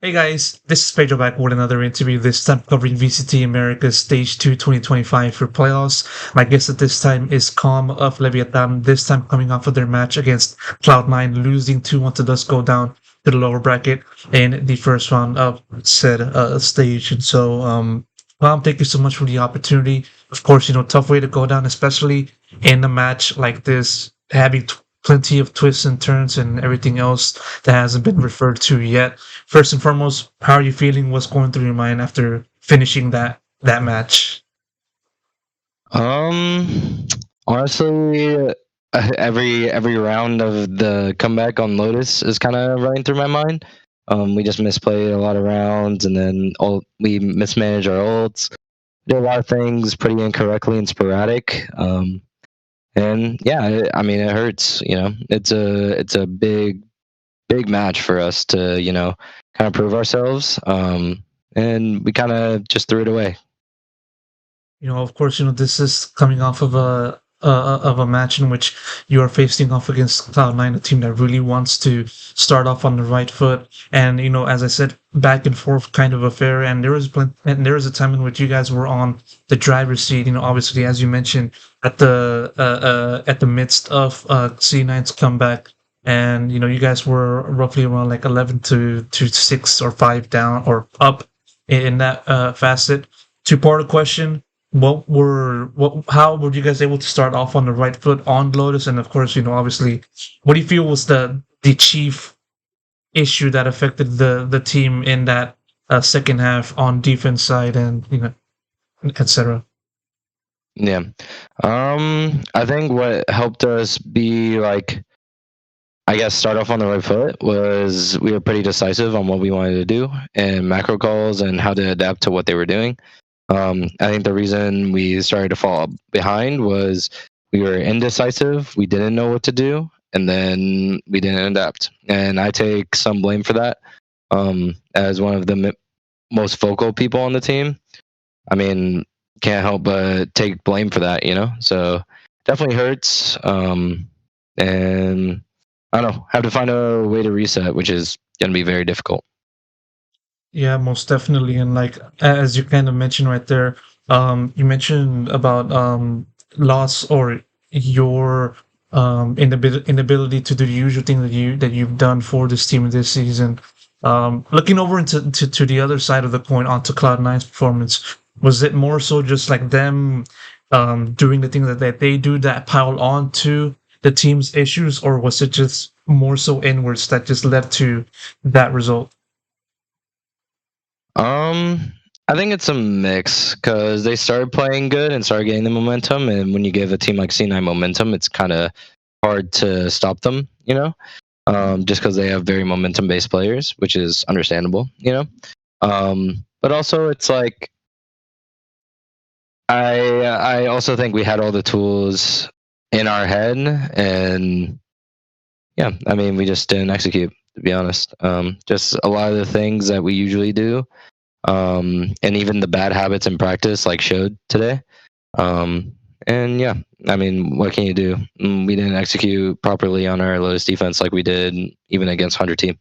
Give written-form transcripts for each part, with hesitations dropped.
Hey guys, this is Pedro back with another interview, this time covering VCT Americas Stage 2 2025 for playoffs. My guest at this time is C0M of Leviatan, this time coming off of their match against Cloud9, losing 2-1 to thus go down to the lower bracket in the first round of said stage. And so, C0M, thank you so much for the opportunity. Of course, tough way to go down, especially in a match like this, having plenty of twists and turns and everything else that hasn't been referred to yet. First and foremost, how are you feeling? What's going through your mind after finishing that match? Um, Honestly, every round of the comeback on Lotus is kind of running through my mind. We just misplayed a lot of rounds, and then we mismanaged our ults. Did a lot of things pretty incorrectly and sporadic. And yeah, I mean, it hurts. It's a big match for us to kind of prove ourselves. And we kind of just threw it away. Of course, this is coming off of a match in which you are facing off against Cloud9, a team that really wants to start off on the right foot. And as I said, back and forth kind of affair. And there was a time in which you guys were on the driver's seat. Obviously, as you mentioned, at the midst of C9's comeback. And you guys were roughly around like 11 to 6 or 5 down or up in that facet. Two-part question: how were you guys able to start off on the right foot on Lotus? And of course, obviously, what do you feel was the chief issue that affected the team in that second half on defense side and etc. Yeah. I think what helped us be like, I guess, start off on the right foot was we were pretty decisive on what we wanted to do and macro calls and how to adapt to what they were doing. I think the reason we started to fall behind was we were indecisive, we didn't know what to do, and then we didn't adapt. And I take some blame for that as one of the most vocal people on the team. I mean, can't help but take blame for that, So definitely hurts. And I don't know, have to find a way to reset, which is going to be very difficult. Yeah, most definitely. And like as you kind of mentioned right there, you mentioned about loss or your inability to do the usual thing that you've done for this team this season. Looking over to the other side of the coin onto Cloud9's performance, was it more so just like them doing the things that they do that pile on to the team's issues, or was it just more so inwards that just led to that result? I think it's a mix because they started playing good and started getting the momentum, and when you give a team like C9 momentum, it's kind of hard to stop them, just because they have very momentum-based players, which is understandable, But also, it's like I also think we had all the tools in our head, and yeah, I mean, we just didn't execute, to be honest. Just a lot of the things that we usually do, and even the bad habits in practice like showed today. And yeah, I mean, what can you do? We didn't execute properly on our Lotus defense like we did even against 100 team.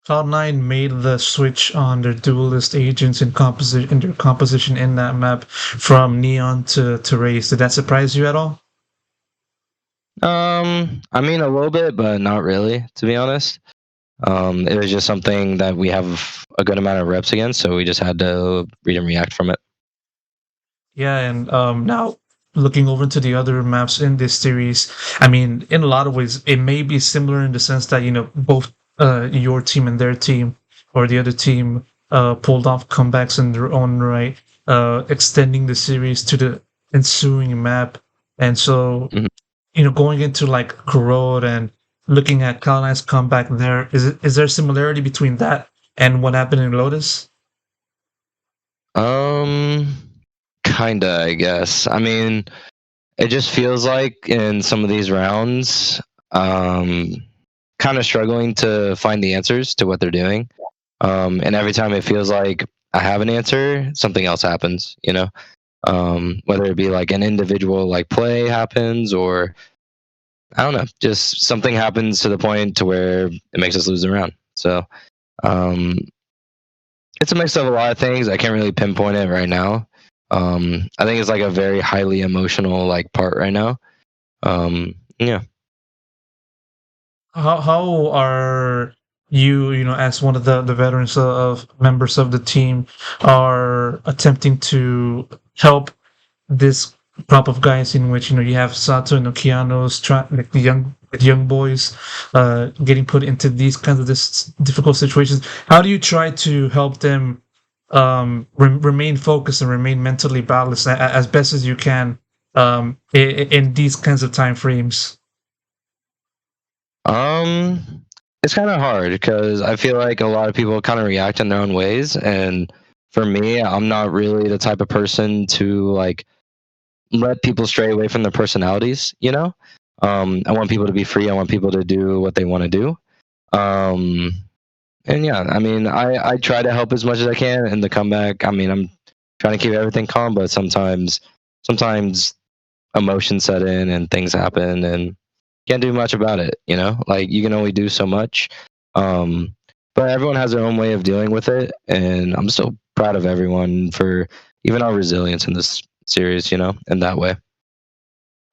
Cloud9 made the switch on their duelist agents in their composition in that map from Neon to Raze. Did that surprise you at all? I mean, a little bit, but not really, to be honest. It was just something that we have a good amount of reps against, so we just had to read and react from it. Yeah, and now looking over to the other maps in this series, I mean, in a lot of ways, it may be similar in the sense that both your team and their team or the other team pulled off comebacks in their own right, extending the series to the ensuing map, and so Mhm. going into like Corrode and looking at Cloud9's comeback there, is there similarity between that and what happened in Lotus? Um, Kinda, I guess. I mean, it just feels like in some of these rounds, um, kind of struggling to find the answers to what they're doing. And every time it feels like I have an answer, something else happens, whether it be like an individual like play happens or I don't know, just something happens to the point to where it makes us lose the round. So Um, it's a mix of a lot of things. I can't really pinpoint it right now. I think it's like a very highly emotional like part right now. Yeah. How are you, as one of the veterans of members of the team, are attempting to help this crop of guys in which you have Sato and Okeanos, like the young boys, getting put into these kinds of this difficult situations. How do you try to help them remain focused and remain mentally balanced as best as you can in these kinds of time frames? Um, it's kind of hard because I feel like a lot of people kind of react in their own ways, and for me, I'm not really the type of person to like let people stray away from their personalities. I want people to be free. I want people to do what they want to do. Um, and yeah, I mean, I try to help as much as I can in the comeback. I mean, I'm trying to keep everything calm, but sometimes emotions set in and things happen, and can't do much about it. Like you can only do so much. Um, but everyone has their own way of dealing with it, and I'm so proud of everyone for even our resilience in this series. In that way.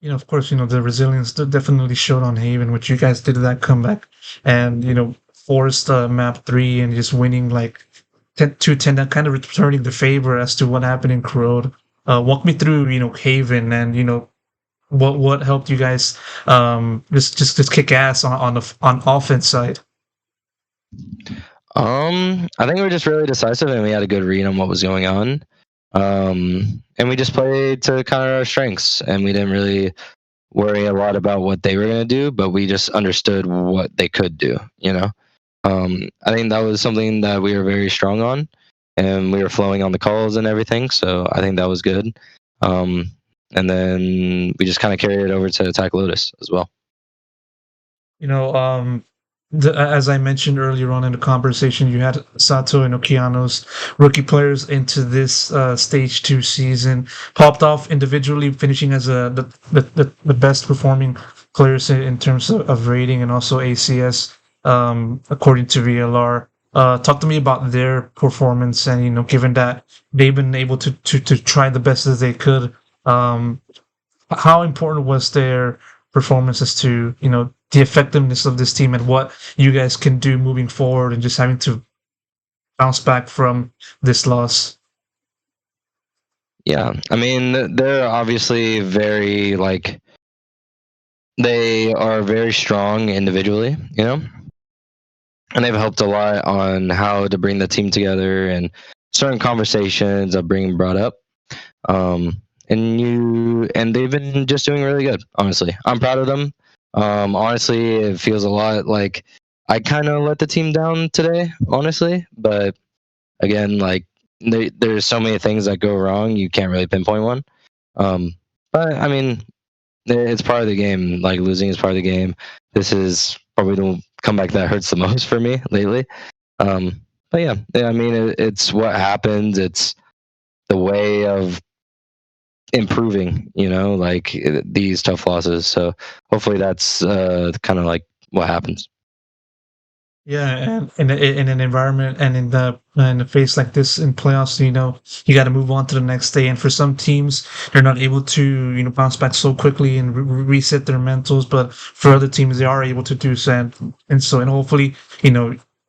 Of course, the resilience definitely showed on Haven, which you guys did that comeback and, forced map three and just winning like 10-10, that kind of returning the favor as to what happened in Corrode. Walk me through, Haven and, what helped you guys just kick ass on offense side. I think we were just really decisive, and we had a good read on what was going on. And we just played to kind of our strengths, and we didn't really worry a lot about what they were going to do, but we just understood what they could do. I think that was something that we were very strong on, and we were flowing on the calls and everything. So I think that was good. Um, and then we just kind of carried it over to attack Lotus as well. You know, as I mentioned earlier on in the conversation, you had Sato and Okeanos, rookie players into this stage two season, popped off individually, finishing as the best performing players in terms of rating and also ACS, according to VLR. Talk to me about their performance, and given that they've been able to try the best as they could. Um, how important was their performances to the effectiveness of this team and what you guys can do moving forward and just having to bounce back from this loss? Yeah, I mean they're obviously very like they are very strong individually, and they've helped a lot on how to bring the team together and certain conversations are being brought up. And they've been just doing really good. Honestly, I'm proud of them. Honestly, it feels a lot like I kind of let the team down today. Honestly, but again, like there's so many things that go wrong, you can't really pinpoint one. Um, but I mean, it's part of the game. Like losing is part of the game. This is probably the comeback that hurts the most for me lately. But yeah, I mean, it's what happens. It's the way of improving, like these tough losses. So hopefully that's kind of like what happens. Yeah, and in an environment and in a phase like this in playoffs, you got to move on to the next day. And for some teams, they're not able to bounce back so quickly and reset their mentals. But for other teams, they are able to do so. And hopefully,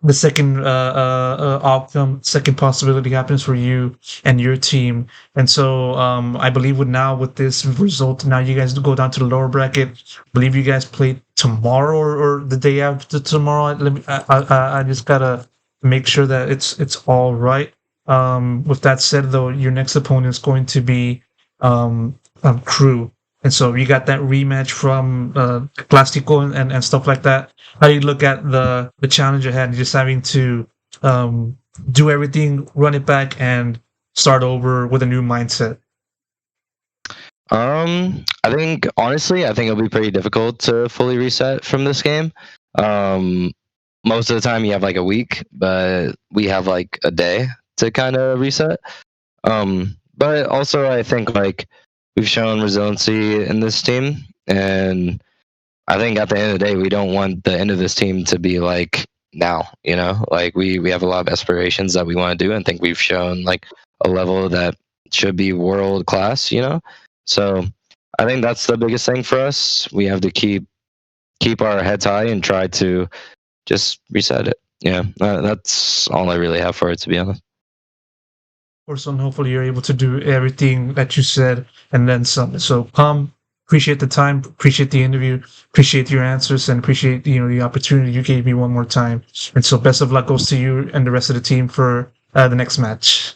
the second outcome, second possibility happens for you and your team. And so I believe with this result, now you guys go down to the lower bracket. I believe you guys play tomorrow or the day after tomorrow. I just gotta make sure that it's all right. With that said, though, your next opponent is going to be Crew. And so you got that rematch from Plastico and stuff like that. How do you look at the challenge ahead, just having to um, do everything, run it back, and start over with a new mindset? I think honestly, I think it'll be pretty difficult to fully reset from this game. Um, Most of the time you have like a week, but we have like a day to kind of reset. But also I think like we've shown resiliency in this team, and I think at the end of the day, we don't want the end of this team to be like now. Like we have a lot of aspirations that we want to do, and think we've shown like a level that should be world class. So I think that's the biggest thing for us. We have to keep our heads high and try to just reset it. Yeah, that's all I really have for it, to be honest. Of course, and hopefully you're able to do everything that you said and then some. So, appreciate the time, appreciate the interview, appreciate your answers, and appreciate the opportunity you gave me one more time. And so, best of luck goes to you and the rest of the team for the next match.